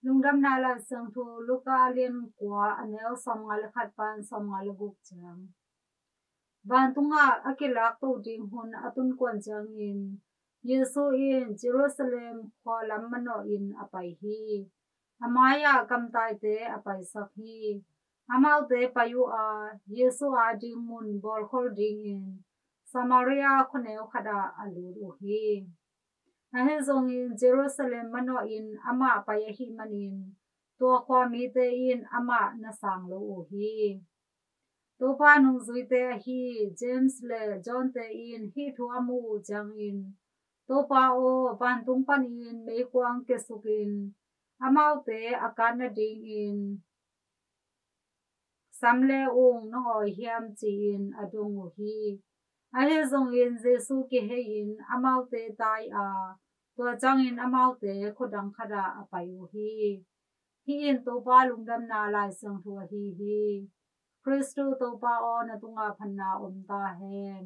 lungdam na la sang thu luka alien kwa anel somngal khat pan somngal guk chang van tunga akilak to ding hun atun kwan chang in Yesu in Jerusalem kwa lamano in apai hi amaya kamtai te apai sak hi amau te payu a Yesu a ding mun bol khol ding in Samaria khoneu khada alu ru hi ahe zong in Jerusalem mano in ama paya hi manin to kwa mi te in ama na sang lo u hi to pa nung zui te hi James le John te in hi thu amu jang in to pa o pan tung pan in me kwang ke sukin amau te akana ding in samle ung no oi hiam chi in adung u hi ahe zong in Jesu ke he in amau te tai a to chang in amau te khodang khada apai u hi in to pa lungdam na lai sang thu hi Kristo to pa o na tunga phanna om ta hen